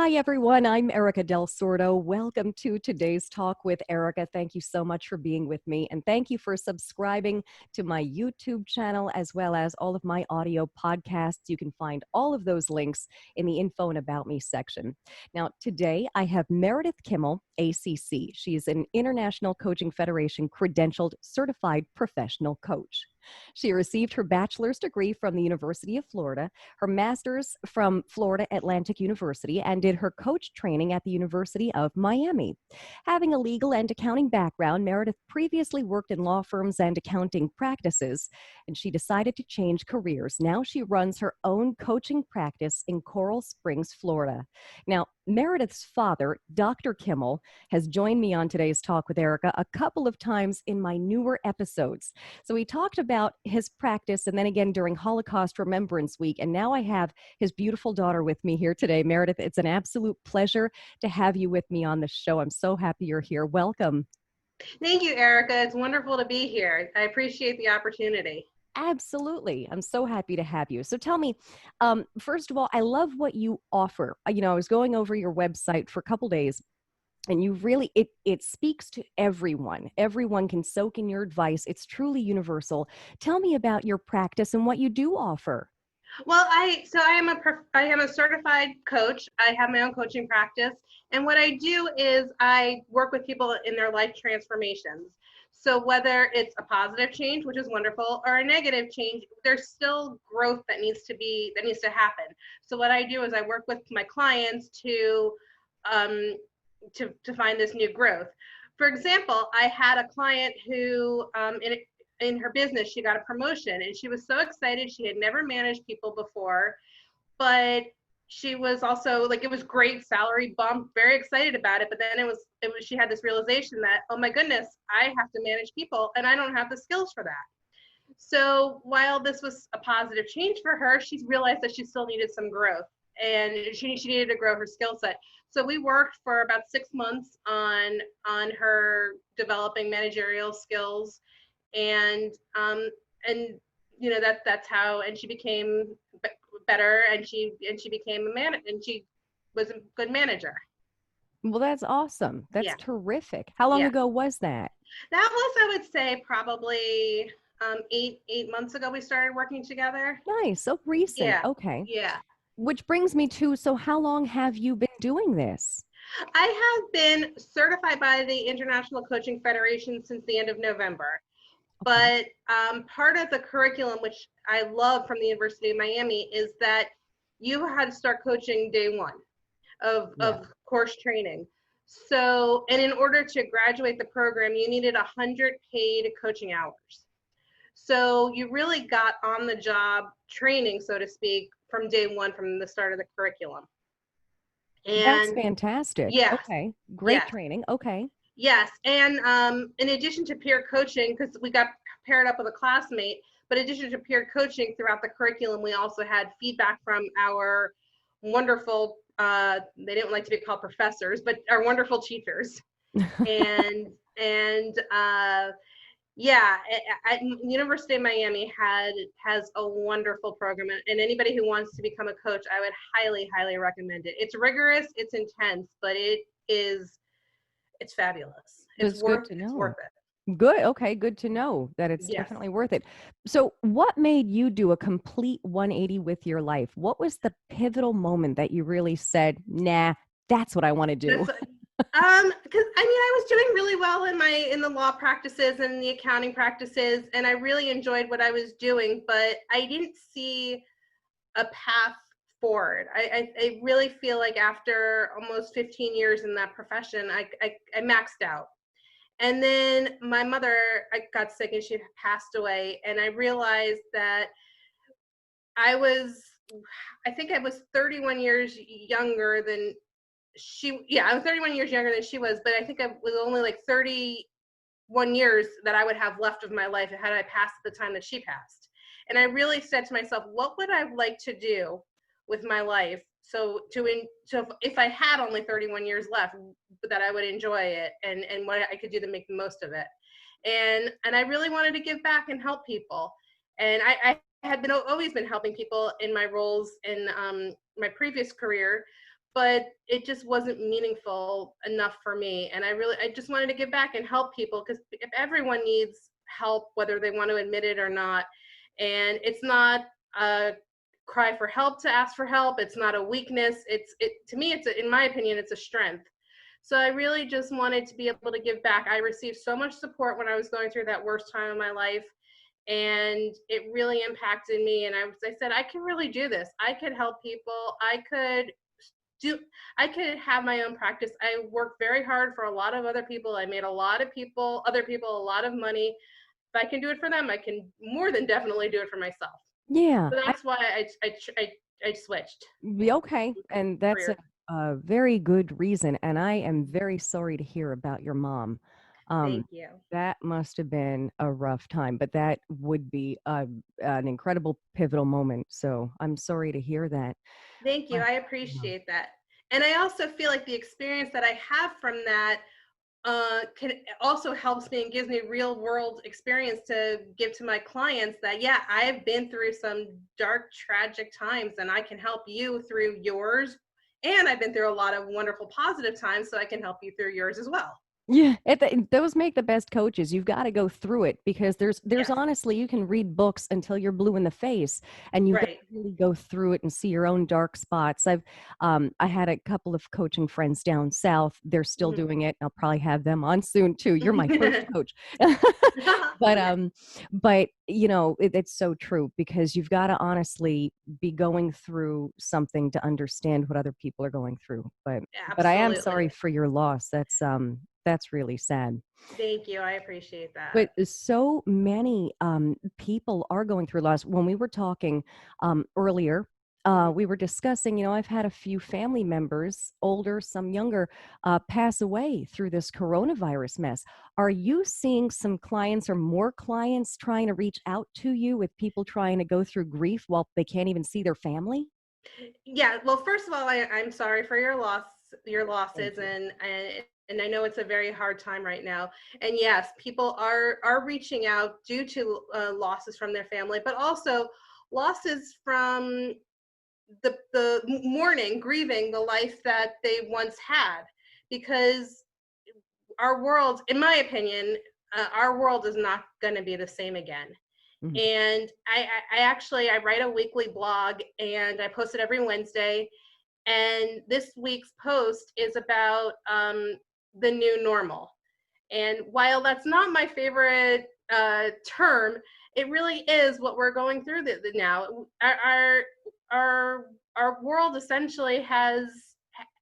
Hi, everyone. I'm Erica Del Sordo. Welcome to today's Talk with Erica. Thank you so much for being with me. And thank you for subscribing to my YouTube channel as well as all of my audio podcasts. You can find all of those links in the info and about me section. Now, today I have Meredith Kimmel, ACC. She is an International Coaching Federation credentialed certified professional coach. She received her bachelor's degree from the University of Florida, her master's from Florida Atlantic University, and did her coach training at the University of Miami. Having a legal and accounting background, Meredith previously worked in law firms and accounting practices, and she decided to change careers. Now she runs her own coaching practice in Coral Springs, Florida. Now, Meredith's father, Dr. Kimmel, has joined me on today's Talk with Erica a couple of times in my newer episodes. So we talked about his practice and then again during Holocaust Remembrance Week. And now I have his beautiful daughter with me here today. Meredith, it's an absolute pleasure to have you with me on the show. I'm so happy you're here. Welcome. Thank you, Erica. It's wonderful to be here. I appreciate the opportunity. Absolutely. I'm so happy to have you. So tell me, first of all, I love what you offer. I was going over your website for a couple days, and you really, it speaks to everyone. Everyone can soak in your advice. It's truly universal. Tell me about your practice and what you do offer. Well, I am a certified coach. I have my own coaching practice, and what I do is I work with people in their life transformations. So whether it's a positive change, which is wonderful, or a negative change, there's still growth that needs to happen. So what I do is I work with my clients to find this new growth. For example, I had a client who in her business, she got a promotion and she was so excited. She had never managed people before, but she was also like, it was great salary bump, very excited about it. But then she had this realization that, oh my goodness, I have to manage people and I don't have the skills for that. So while this was a positive change for her, she's realized that she still needed some growth and she needed to grow her skill set. So we worked for about 6 months on her developing managerial skills, and that's how, and she became better, and she became and she was a good manager. Well, that's awesome. That's terrific. How long ago was that? That was, I would say, probably 8 months ago we started working together. Nice. So recent. Yeah. Okay. Yeah. Which brings me to, so how long have you been doing this? I have been certified by the International Coaching Federation since the end of November. But part of the curriculum, which I love from the University of Miami, is that you had to start coaching day one of course training. So, and in order to graduate the program, you needed 100 paid coaching hours. So you really got on the job training, so to speak, from day one, from the start of the curriculum. And that's fantastic. Yeah. Okay. Great training. Okay. Yes, and in addition to peer coaching, because we got paired up with a classmate, but in addition to peer coaching throughout the curriculum, we also had feedback from our wonderful, they didn't like to be called professors, but our wonderful teachers. and University of Miami has a wonderful program, and anybody who wants to become a coach, I would highly, highly recommend it. It's rigorous, it's intense, but it's fabulous. It's worth it. Good. Okay. Good to know that it's definitely worth it. So what made you do a complete 180 with your life? What was the pivotal moment that you really said, nah, that's what I want to do? Because I was doing really well in the law practices and the accounting practices, and I really enjoyed what I was doing, but I didn't see a path forward. I really feel like after almost 15 years in that profession, I maxed out. And then my mother, I got sick and she passed away, and I realized that I think I was 31 years younger than I was 31 years younger than she was, but I think I was only like 31 years that I would have left of my life had I passed at the time that she passed. And I really said to myself, what would I like to do with my life? So if I had only 31 years left, that I would enjoy it and what I could do to make the most of it. And I really wanted to give back and help people. And I had always been helping people in my roles in my previous career, but it just wasn't meaningful enough for me. And I just wanted to give back and help people, because if everyone needs help, whether they want to admit it or not. And it's not a cry for help to ask for help. It's not a weakness. To me, in my opinion, it's a strength. So I really just wanted to be able to give back. I received so much support when I was going through that worst time of my life, and it really impacted me. And I said, I can really do this. I could help people. Do I could have my own practice. I worked very hard for a lot of other people. I made other people a lot of money. If I can do it for them, I can more than definitely do it for myself. Yeah. So that's why I switched Okay. And that's careers. a very good reason. And I am very sorry to hear about your mom. Um, Thank you. that must have been a rough time, but that would be an incredible pivotal moment. So I'm sorry to hear that. Thank you. But, I yeah. appreciate that. And I also feel like the experience that I have from that can also helps me and gives me real world experience to give to my clients, that yeah, I've been through some dark, tragic times, and I can help you through yours. And I've been through a lot of wonderful, positive times, so I can help you through yours as well. Yeah, those make the best coaches. You've got to go through it because there's Yes. honestly, you can read books until you're blue in the face, and you've got Right. to really go through it and see your own dark spots. I had a couple of coaching friends down south. They're still Mhm. doing it. I'll probably have them on soon too. You're my first coach. But it's so true because you've got to honestly be going through something to understand what other people are going through. But I am Absolutely. sorry for your loss. That's really sad. Thank you. I appreciate But that. so many people are going through loss. When we were talking earlier, Mhm. we were discussing, I've had a few family members, older, some younger, pass away through this coronavirus mess. Are you seeing some clients or more clients trying to reach out to you with people trying to go through grief while they can't even see their family? Yeah. Well, first of all, I'm sorry for your Thank losses, you. and I know it's a very hard time right now. And yes, people are reaching out due to losses from their family, but also losses from the mourning, grieving the life that they once had, because our world, in my opinion, our world is not going to be the same again. Mhm. And I actually I write a weekly blog, and I post it every Wednesday. And this week's post is about the new normal. And while that's not my favorite term, it really is what we're going through now. Our our world essentially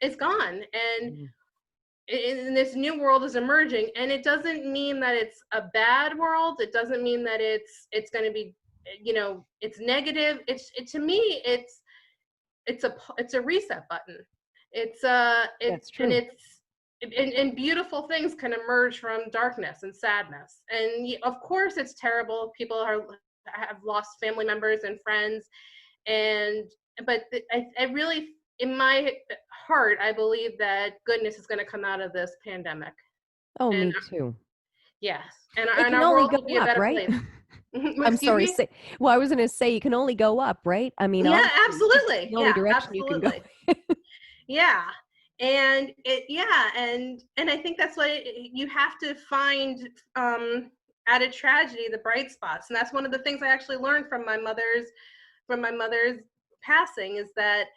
is gone, and Mhm. this new world is emerging. And it doesn't mean that it's a bad world. It doesn't mean that it's going to be, it's negative. To me, it's a reset button. That's true. And beautiful things can emerge from darkness and sadness. And of course, it's terrible. People have lost family members and friends, and I really, in my heart, I believe that goodness is going to come out of this pandemic. Oh, And me too. yes, It and can our only world go will be a up, better right? place. I'm Excuse sorry. me. Well, I was going to say you can only go up, right? I mean, Yeah, honestly, it's absolutely. the only Yeah, direction you can go. absolutely. Yeah. And I think that's what you have to find, at a tragedy, the bright spots. And that's one of the things I actually learned from my mother's passing, is that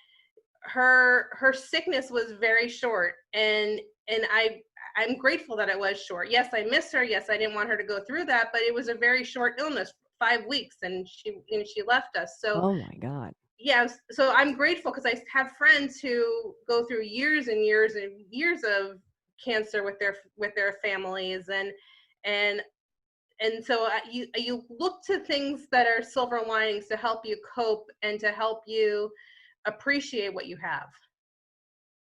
her sickness was very short. And I'm grateful that it was short. Yes, I miss her. Yes, I didn't want her to go through that, but it was a very short illness, 5 weeks, and she left us. So Oh my God. yes, so I'm grateful, because I have friends who go through years and years and years of cancer with their families. And so you look to things that are silver linings to help you cope and to help you appreciate what you have.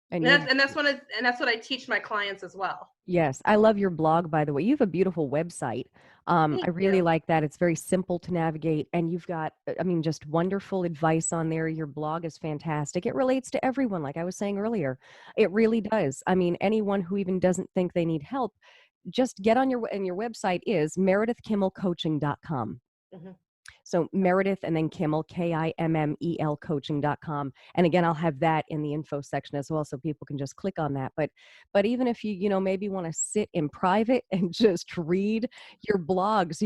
And you And that's what I teach my clients as well. Yes, I love your blog, by the way. You have a beautiful website. I Thank really you. like that. It's very simple to navigate, and you've got, I mean, just wonderful advice on there. Your blog is fantastic. It relates to everyone, like I was saying earlier. It really does. I mean, anyone who even doesn't think they need help, just get on and your website is meredithkimmelcoaching.com. Mhm. So Meredith and then Kimmel, Kimmel coaching.com. And again, I'll have that in the info section as well, so people can just click on that. But even if you maybe want to sit in private and just read your blogs,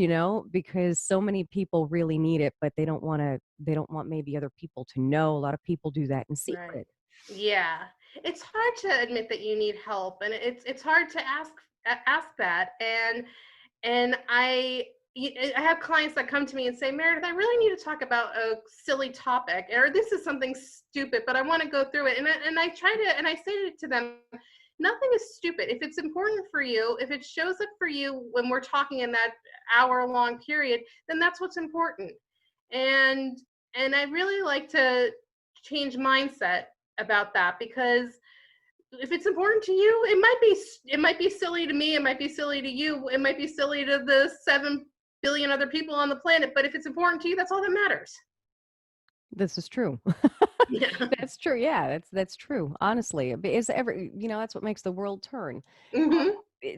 because so many people really need it, but they don't want maybe other people to know. A lot of people do that in Right. secret. Yeah. It's hard to admit that you need help, and it's hard to ask that. And I have clients that come to me and say, Meredith, I really need to talk about a silly topic, or this is something stupid, but I want to go through it. And I say to them, nothing is stupid. If it's important for you, if it shows up for you when we're talking in that hour-long period, then that's what's important. And I really like to change mindset about that, because if it's important to you, it might be silly to me, it might be silly to you, it might be silly to the 7 billion other people on the planet, but if it's important to you, that's all that matters. This is true. Yeah. That's true. Yeah, that's true. Honestly, is that's what makes the world turn. Hmm.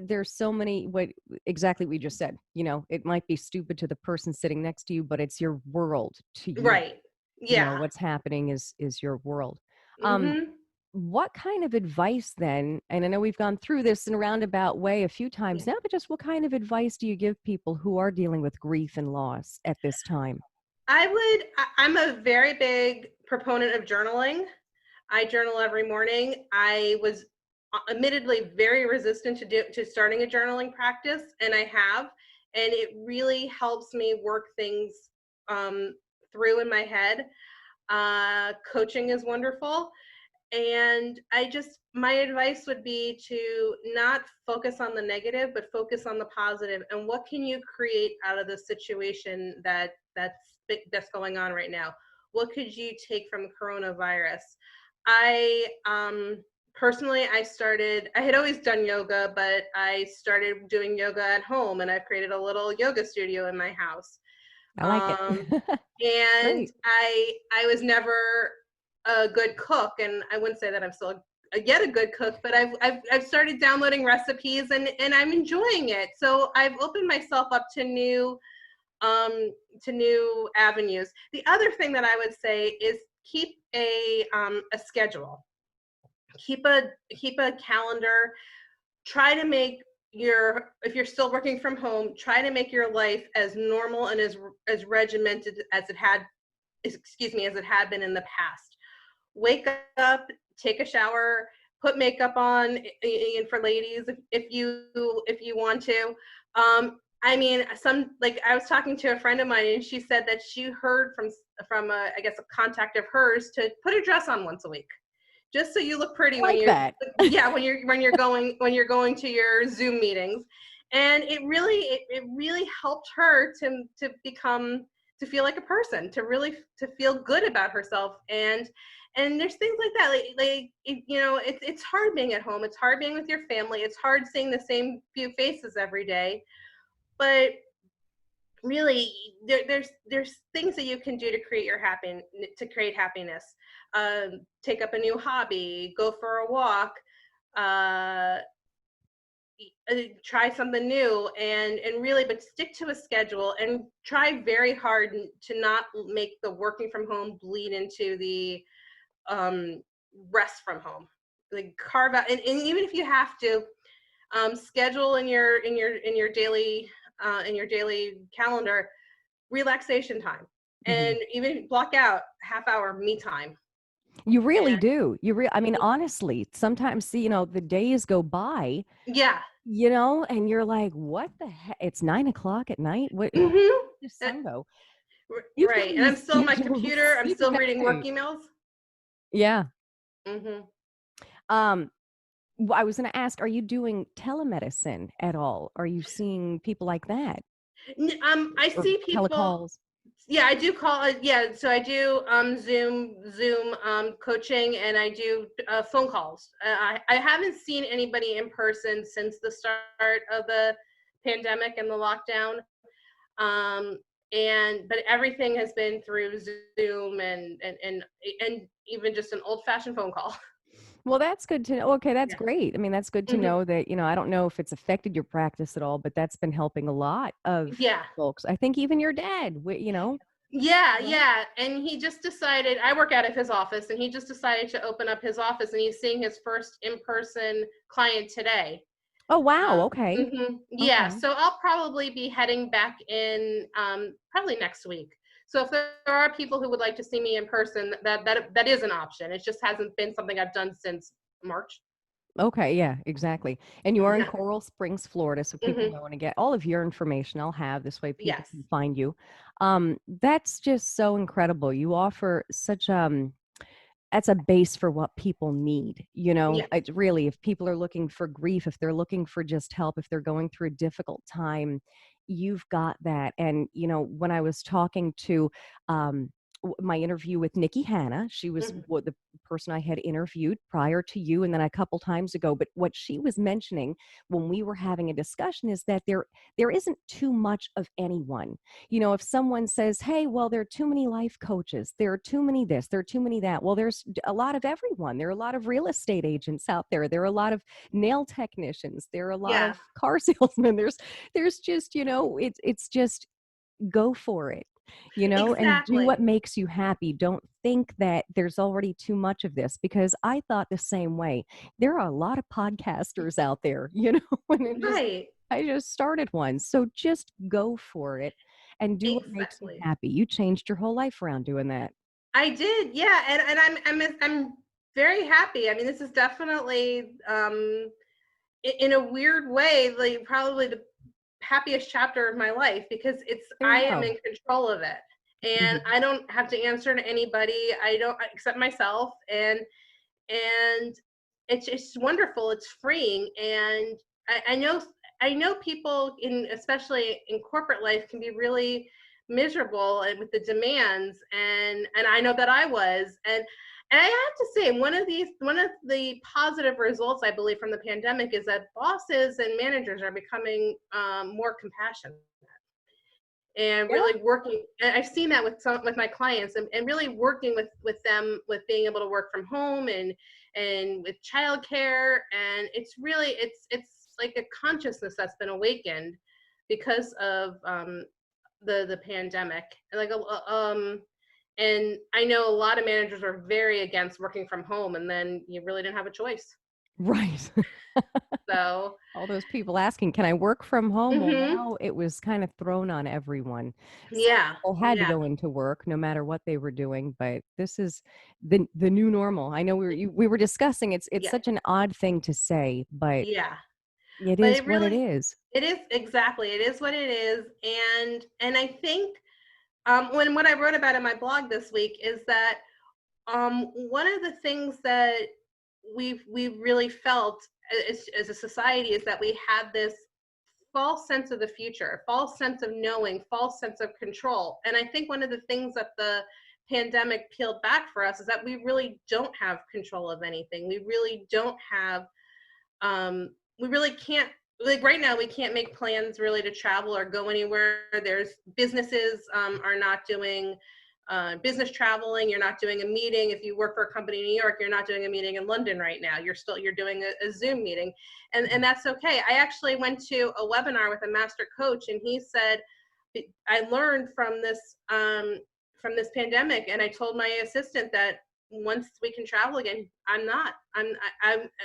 There's so many what exactly we just said. It might be stupid to the person sitting next to you, but it's your world to you. Right. Yeah. What's happening is your world. Um, Hmm. what kind of advice then, and I know we've gone through this in a roundabout way a few Yeah. times now, but just what kind of advice do you give people who are dealing with grief and loss at this time? I'm a very big proponent of journaling. I journal every morning. I was admittedly very resistant to starting a journaling practice, and I have, and it really helps me work things um, through in my head. Coaching is wonderful. And my advice would be to not focus on the negative, but focus on the positive. And what can you create out of the situation that's going on right now? What could you take from coronavirus? I personally, I had always done yoga, but I started doing yoga at home, and I've created a little yoga studio in my house. I like it. Um, and Great. I was never a good cook, and I wouldn't say that I'm still yet a good cook, but I've started downloading recipes, and I'm enjoying it. So I've opened myself up to new avenues. The other thing that I would say is keep a schedule. Keep a calendar. Try to make if you're still working from home, try to make your life as normal and as regimented as it had been in the past. Wake up, take a shower, put makeup on, and for ladies, if you want to. I mean, I was talking to a friend of mine, and she said that she heard from I guess a contact of hers to put a dress on once a week, just so you look pretty I like that. when you're going to your Zoom meetings. And it really helped her to feel like a person, to feel good about herself. And there's things like that, it's hard being at home, it's hard being with your family, it's hard seeing the same few faces every day, but really there's things that you can do to create happiness. Take up a new hobby, go for a walk, uh, try something new, and really, but stick to a schedule, and try very hard to not make the working from home bleed into the um, rest from home. Like, carve out, and even if you have to, schedule in your daily calendar relaxation time, Mhm. and even block out half hour me time. You really And do. I mean, honestly, sometimes, the days go by, yeah. and you're like, what the heck? It's 9 o'clock at night. What? Where Hmm. did the sun go? You've got Right, and I'm these still on my schedules. computer, I'm Sleep at still reading work night. emails. Yeah. Hmm. Um, I was going to ask, are you doing telemedicine at all? Are you seeing people like that, I or see people. telecalls? Yeah, I do call it. Yeah, so I do Zoom coaching, and I do phone calls. I haven't seen anybody in person since the start of the pandemic and the lockdown. Um, but everything has been through Zoom, and even just an old fashioned phone call. Well, that's good to know. Okay, that's Yeah. great. I mean, that's good to Hmm. know that, I don't know if it's affected your practice at all, but that's been helping a lot of Yeah. folks. I think even your dad, Yeah, Right. yeah. And he just decided, I work out of his office, and he just decided to open up his office, and he's seeing his first in-person client today. Oh, wow. Okay. Yeah, Okay. so I'll probably be heading back in probably next week. So if there are people who would like to see me in person, that is an option. It just hasn't been something I've done since March. Okay, yeah, exactly. And you are in Yeah. Coral Springs, Florida, so people Hmm. know, and get all of your information I'll have this way people Yes. can find you. That's just so incredible. You offer such that's a base for what people need. Yeah. It's really, if people are looking for grief, if they're looking for just help, if they're going through a difficult time, you've got that. And when I was talking to my interview with Nikki Hanna, she was Hmm. the person I had interviewed prior to you, and then a couple times ago. But what she was mentioning when we were having a discussion is that there isn't too much of anyone. If someone says, hey, well, there are too many life coaches, there are too many this, there are too many that. Well, there's a lot of everyone. There are a lot of real estate agents out there. There are a lot of nail technicians. There are a lot Yeah. of car salesmen. There's just, it's just go for it, and do what Exactly. makes you happy. Don't think that there's already too much of this, because I thought the same way. There are a lot of podcasters out there, and Right. I just started one. So just go for it and do what makes you Exactly. happy. You changed your whole life around doing that. I did. Yeah, and I'm very happy. I mean, this is definitely in a weird way, like probably the happiest chapter of my life, because There I you am go. in control of it, and Mhm. I don't have to answer to anybody. I don't, except myself, and it's just wonderful. It's freeing, and I know people in, especially in corporate life, can be really miserable and with the demands, and I know that I was, and I have to say, one of the positive results, I believe, from the pandemic is that bosses and managers are becoming more compassionate and Yeah. really working. And I've seen that with my clients, and really working with them, with being able to work from home, and with childcare. And it's like a consciousness that's been awakened because of the pandemic. And I know a lot of managers are very against working from home, and then you really didn't have a choice. Right. So, All those people asking, can I work from home? Well, hmm, now it was kind of thrown on everyone. Some yeah, people had to yeah, go into work no matter what they were doing, but this is the new normal. I know we were discussing, it's yeah, such an odd thing to say, but yeah. it But is what it is. it is, exactly, it is what it is. And I think, when what I wrote about in my blog this week is that, one of the things that we really felt as a society is that we had this false sense of the future, false sense of knowing, false sense of control. And I think one of the things that the pandemic peeled back for us is that we really don't have control of anything. We really don't have, we really can't, like right now we can't make plans really to travel or go anywhere. There's businesses are not doing business traveling. You're not doing a meeting. If you work for a company in New York, you're not doing a meeting in London right now. You're doing a Zoom meeting, and that's okay. I actually went to a webinar with a master coach, and he said, I learned from this pandemic, and I told my assistant that once we can travel again, I'm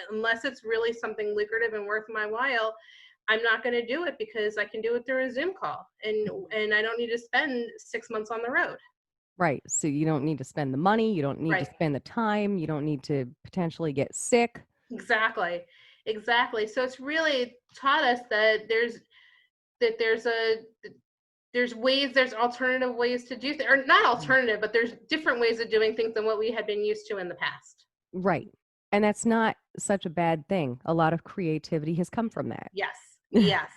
unless it's really something lucrative and worth my while, I'm not going to do it, because I can do it through a Zoom call, and I don't need to spend 6 months on the road. Right. So you don't need to spend the money, you don't need to Right. spend the time, you don't need to potentially get sick. Exactly. Exactly. So it's really taught us that that there's a there's alternative ways to do things, or not Mm. alternative, but there's different ways of doing things than what we had been used to in the past. Right. And that's not such a bad thing. A lot of creativity has come from that. Yes. Yes.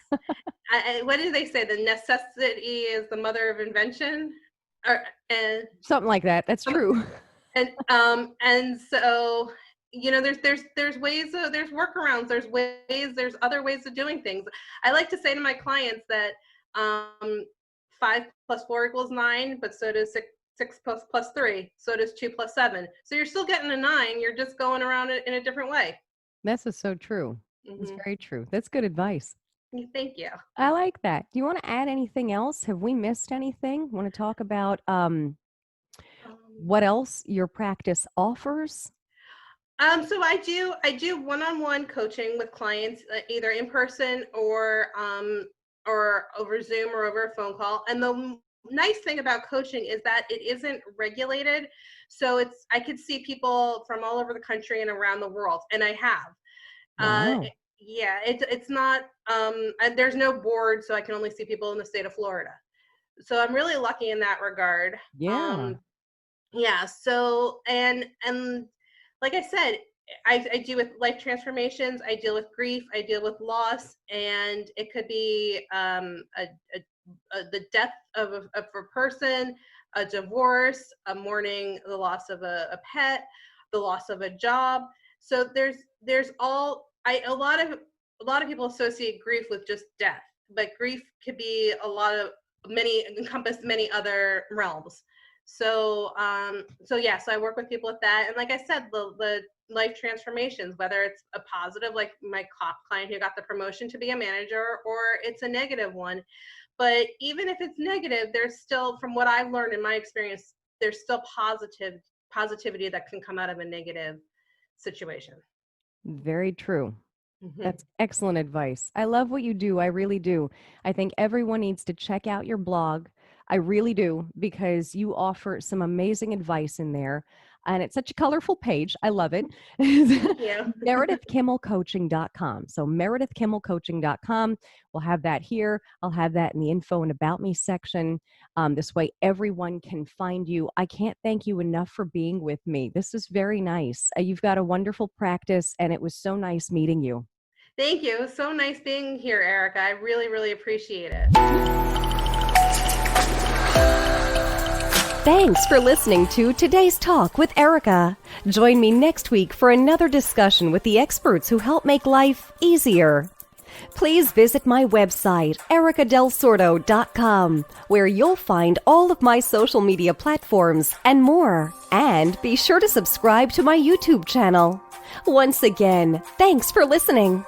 What do they say? The necessity is the mother of invention. Or, and Something like that. That's true. and so, there's ways of, there's workarounds, there's other ways of doing things. I like to say to my clients that 5 + 4 = 9, but so does 6 plus 3. So does 2 plus 7. So you're still getting a 9. You're just going around it in a different way. This is so true. It's very true. That's good advice. Thank you. I like that. Do you want to add anything else? Have we missed anything? Want to talk about what else your practice offers? So I do one-on-one coaching with clients, either in person or over Zoom or over a phone call. And the nice thing about coaching is that it isn't regulated. So I could see people from all over the country and around the world, and I have. Wow. Yeah, it's not. There's no board, so I can only see people in the state of Florida. So I'm really lucky in that regard. Yeah. Yeah. So and like I said, I deal with life transformations. I deal with grief. I deal with loss, and it could be the death of a person, a divorce, a mourning the loss of a pet, the loss of a job. So there's a lot of people associate grief with just death, but grief could be encompass many other realms. So so I work with people with that, and like I said, the life transformations, whether it's a positive, like my client who got the promotion to be a manager, or it's a negative one. But even if it's negative, there's still, from what I've learned in my experience, there's still positivity that can come out of a negative situation. Very true. That's excellent advice. I love what you do. I really do. I think everyone needs to check out your blog. I really do, because you offer some amazing advice in there. And it's such a colorful page. I love it. Thank you. MeredithKimmelCoaching.com. So MeredithKimmelCoaching.com. We'll have that here. I'll have that in the info and about me section. This way everyone can find you. I can't thank you enough for being with me. This is very nice. You've got a wonderful practice, and it was so nice meeting you. Thank you. It was so nice being here, Erica. I really, really appreciate it. Thanks for listening to today's talk with Erica. Join me next week for another discussion with the experts who help make life easier. Please visit my website, ericadelsordo.com, where you'll find all of my social media platforms and more. And be sure to subscribe to my YouTube channel. Once again, thanks for listening.